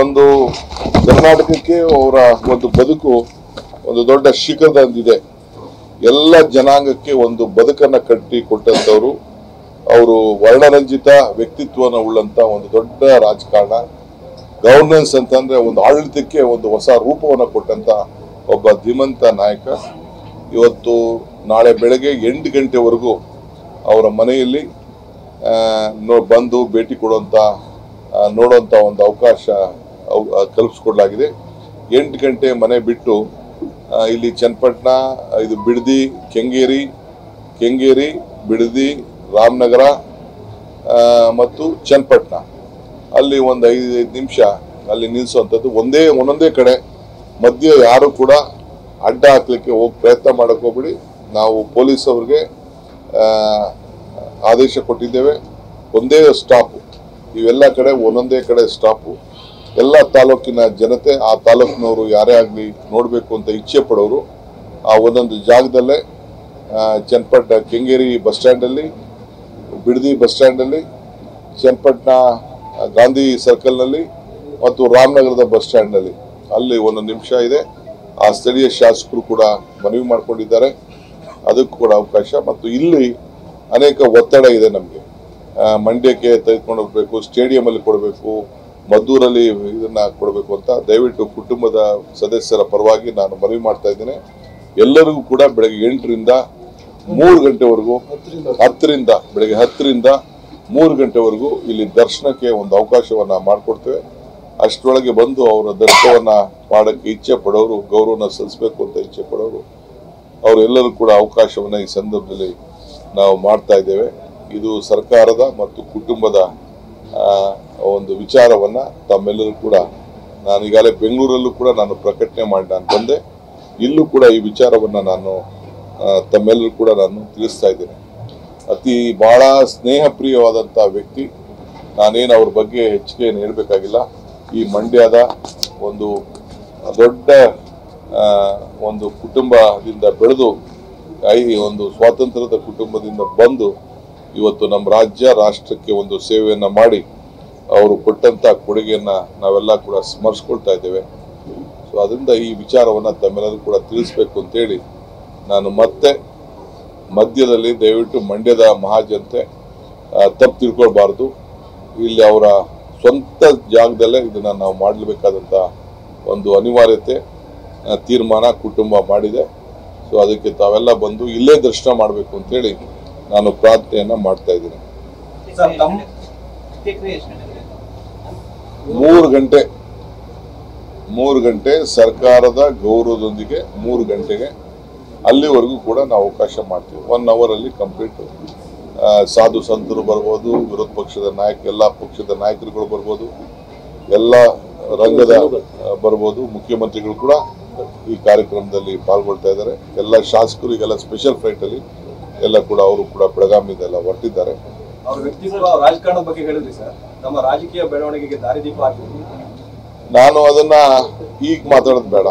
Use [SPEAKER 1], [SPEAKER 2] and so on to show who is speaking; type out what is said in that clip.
[SPEAKER 1] ಒಂದು ಕರ್ನಾಟಕಕ್ಕೆ ಅವರ ಒಂದು ಬದುಕು ಒಂದು ದೊಡ್ಡ ಶಿಖರದಂದಿದೆ. ಎಲ್ಲ ಜನಾಂಗಕ್ಕೆ ಒಂದು ಬದುಕನ್ನ ಕಟ್ಟಿ ಕೊಟ್ಟಂತವರು. ಅವರು ವರ್ಣರಂಜಿತ ವ್ಯಕ್ತಿತ್ವನ ಉಳ್ಳಂತ ಒಂದು ದೊಡ್ಡ ರಾಜಕಾರಣ. ಗವರ್ನೆನ್ಸ್ ಅಂತಂದ್ರೆ ಒಂದು ಆಡಳಿತಕ್ಕೆ ಒಂದು ಹೊಸ ರೂಪವನ್ನು ಕೊಟ್ಟಂತ ಒಬ್ಬ ಧೀಮಂತ ನಾಯಕ. ಇವತ್ತು ನಾಳೆ ಬೆಳಗ್ಗೆ 8 ಗಂಟೆವರೆಗೂ ಅವರ ಮನೆಯಲ್ಲಿ ಬಂದು ಭೇಟಿ ಕೊಡುವಂತ ನೋಡುವಂತ ಒಂದು ಅವಕಾಶ ಕಲ್ಪಿಸ್ಕೊಡ್ಲಾಗಿದೆ. 8 ಗಂಟೆ ಮನೆ ಬಿಟ್ಟು ಇಲ್ಲಿ ಚನ್ನಪಟ್ಟಣ, ಇದು ಬಿಡದಿ, ಕೆಂಗೇರಿ, ಬಿಡದಿ, ರಾಮನಗರ ಮತ್ತು ಚನ್ನಪಟ್ಟಣ ಅಲ್ಲಿ ಒಂದು 5 ನಿಮಿಷ ಅಲ್ಲಿ ನಿಲ್ಲಿಸುವಂಥದ್ದು. ಒಂದೊಂದೇ ಕಡೆ ಮಧ್ಯೆ ಯಾರು ಕೂಡ ಅಡ್ಡ ಹಾಕ್ಲಿಕ್ಕೆ ಹೋಗಿ ಪ್ರಯತ್ನ ಮಾಡಕ್ ಹೋಗ್ಬಿಡಿ. ನಾವು ಪೊಲೀಸ್ ಅವ್ರಿಗೆ ಆದೇಶ ಕೊಟ್ಟಿದ್ದೇವೆ. ಒಂದೇ ಸ್ಟಾಪು, ಇವೆಲ್ಲ ಕಡೆ ಒಂದೊಂದೇ ಕಡೆ ಸ್ಟಾಪು. ಎಲ್ಲ ತಾಲೂಕಿನ ಜನತೆ, ಆ ತಾಲೂಕಿನವರು ಯಾರೇ ಆಗಲಿ ನೋಡಬೇಕು ಅಂತ ಇಚ್ಛೆ ಪಡೋರು ಆ ಒಂದೊಂದು ಜಾಗದಲ್ಲೇ ಚನ್ನಪಟ್ಟಣ ಕೆಂಗೇರಿ ಬಸ್ ಸ್ಟ್ಯಾಂಡಲ್ಲಿ, ಬಿಡದಿ ಬಸ್ ಸ್ಟ್ಯಾಂಡಲ್ಲಿ, ಚನ್ನಪಟ್ಟಣ ಗಾಂಧಿ ಸರ್ಕಲ್ನಲ್ಲಿ ಮತ್ತು ರಾಮನಗರದ ಬಸ್ ಸ್ಟ್ಯಾಂಡ್ನಲ್ಲಿ ಅಲ್ಲಿ 1 ನಿಮಿಷ ಇದೆ. ಆ ಸ್ಥಳೀಯ ಶಾಸಕರು ಕೂಡ ಮನವಿ ಮಾಡಿಕೊಂಡಿದ್ದಾರೆ, ಅದಕ್ಕೂ ಕೂಡ ಅವಕಾಶ. ಮತ್ತು ಇಲ್ಲಿ ಅನೇಕ ಒತ್ತಡ ಇದೆ ನಮಗೆ. ಮಂಡ್ಯಕ್ಕೆ ತೆಗೆದುಕೊಂಡು ಹೋಗಬೇಕು, ಸ್ಟೇಡಿಯಂಲ್ಲಿ ಕೊಡಬೇಕು, ಮದ್ದೂರಲ್ಲಿ ಇದನ್ನ ಕೊಡಬೇಕು ಅಂತ. ದಯವಿಟ್ಟು ಕುಟುಂಬದ ಸದಸ್ಯರ ಪರವಾಗಿ ನಾನು ಮನವಿ ಮಾಡ್ತಾ ಇದ್ದೇನೆ. ಎಲ್ಲರಿಗೂ ಕೂಡ ಬೆಳಗ್ಗೆ 8ರಿಂದ 3 ಗಂಟೆವರೆಗೂ, ಬೆಳಗ್ಗೆ 10ರಿಂದ 3 ಗಂಟೆವರೆಗೂ ಇಲ್ಲಿ ದರ್ಶನಕ್ಕೆ ಒಂದು ಅವಕಾಶವನ್ನ ಮಾಡಿಕೊಡ್ತೇವೆ. ಅಷ್ಟರೊಳಗೆ ಬಂದು ಅವರ ದರ್ಶನವನ್ನ ಮಾಡಕ್ಕೆ ಇಚ್ಛೆ ಪಡೋರು, ಗೌರವನ ಸಲ್ಲಿಸಬೇಕು ಅಂತ ಇಚ್ಛೆ ಪಡೋರು, ಅವರೆಲ್ಲರೂ ಕೂಡ ಅವಕಾಶವನ್ನ ಈ ಸಂದರ್ಭದಲ್ಲಿ ನಾವು ಮಾಡ್ತಾ ಇದ್ದೇವೆ. ಇದು ಸರ್ಕಾರದ ಮತ್ತು ಕುಟುಂಬದ ಒಂದು ವಿಚಾರವನ್ನ ತಮ್ಮೆಲ್ಲರೂ ಕೂಡ, ನಾನು ಈಗಾಗಲೇ ಬೆಂಗಳೂರಲ್ಲೂ ಕೂಡ ನಾನು ಪ್ರಕಟಣೆ ಮಾಡಿ ನಾನು ಬಂದೆ. ಇಲ್ಲೂ ಕೂಡ ಈ ವಿಚಾರವನ್ನ ನಾನು ತಮ್ಮೆಲ್ಲರೂ ಕೂಡ ನಾನು ತಿಳಿಸ್ತಾ ಇದ್ದೇನೆ. ಬಹಳ ಸ್ನೇಹ ಪ್ರಿಯವಾದಂತಹ ವ್ಯಕ್ತಿ. ನಾನೇನು ಅವ್ರ ಬಗ್ಗೆ ಹೆಚ್ಚಿಗೆ ಏನು ಹೇಳಬೇಕಾಗಿಲ್ಲ. ಈ ಮಂಡ್ಯದ ಒಂದು ದೊಡ್ಡ ಒಂದು ಕುಟುಂಬದಿಂದ ಬೆಳೆದು, ಒಂದು ಸ್ವಾತಂತ್ರ್ಯದ ಕುಟುಂಬದಿಂದ ಬಂದು ಇವತ್ತು ನಮ್ಮ ರಾಷ್ಟ್ರಕ್ಕೆ ಒಂದು ಸೇವೆಯನ್ನ ಮಾಡಿ ಅವರು ಕೊಟ್ಟಂತ ಕೊಡುಗೆಯನ್ನ ನಾವೆಲ್ಲ ಕೂಡ ಸ್ಮರಿಸ್ಕೊಳ್ತಾ ಇದ್ದೇವೆ. ಸೊ ಅದರಿಂದ ಈ ವಿಚಾರವನ್ನ ತಮ್ಮೆಲ್ಲರೂ ಕೂಡ ತಿಳಿಸ್ಬೇಕು ಅಂತೇಳಿ ನಾನು ಮತ್ತೆ ಮಧ್ಯದಲ್ಲಿ, ದಯವಿಟ್ಟು ಮಂಡ್ಯದ ಮಹಾಜನತೆ ತಪ್ಪು ತಿಳ್ಕೊಳ್ಬಾರ್ದು. ಇಲ್ಲಿ ಅವರ ಸ್ವಂತ ಜಾಗದಲ್ಲೇ ಇದನ್ನ ನಾವು ಮಾಡಲೇಬೇಕಾದಂತ ಒಂದು ಅನಿವಾರ್ಯತೆ, ತೀರ್ಮಾನ ಕುಟುಂಬ ಮಾಡಿದೆ. ಸೊ ಅದಕ್ಕೆ ತಾವೆಲ್ಲ ಬಂದು ಇಲ್ಲೇ ದರ್ಶನ ಮಾಡಬೇಕು ಅಂತೇಳಿ ನಾನು ಪ್ರಾರ್ಥನೆಯನ್ನ ಮಾಡ್ತಾ ಇದ್ದೀನಿ. 3 ಗಂಟೆ ಸರ್ಕಾರದ ಗೌರವದೊಂದಿಗೆ 3 ಗಂಟೆಗೆ ಅಲ್ಲಿವರೆಗೂ ಕೂಡ ನಾವು ಅವಕಾಶ ಮಾಡ್ತೀವಿ. 1 ಅವರ್ ಅಲ್ಲಿ ಕಂಪ್ಲೀಟ್. ಸಾಧು ಸಂತರು ಬರ್ಬೋದು, ವಿರೋಧ ಪಕ್ಷದ ಎಲ್ಲ ಪಕ್ಷದ ನಾಯಕರುಗಳು ಬರ್ಬೋದು, ಎಲ್ಲ ರಂಗದ ಬರ್ಬೋದು, ಮುಖ್ಯಮಂತ್ರಿಗಳು ಕೂಡ ಈ ಕಾರ್ಯಕ್ರಮದಲ್ಲಿ ಪಾಲ್ಗೊಳ್ತಾ ಇದ್ದಾರೆ. ಎಲ್ಲ ಶಾಸಕರು ಈಗೆಲ್ಲ ಸ್ಪೆಷಲ್ ಫ್ಲೈಟ್ ಅಲ್ಲಿ ಎಲ್ಲ ಕೂಡ ಅವರು ಕೂಡ ಬೆಳಗಾವಿದೆಲ್ಲ ಹೊರಟಿದ್ದಾರೆ.
[SPEAKER 2] ಅವ್ರ ವ್ಯಕ್ತಿತ್ವ, ರಾಜಕಾರಣದ ಬಗ್ಗೆ ಹೇಳಿದ್ರಿ ಸರ್, ನಮ್ಮ ರಾಜಕೀಯ ಬೆಳವಣಿಗೆಗೆ ದಾರಿದೀಪ ಆಗ್ತಿದೆ.
[SPEAKER 1] ನಾನು ಅದನ್ನ ಈಗ ಮಾತಾಡೋದು ಬೇಡ.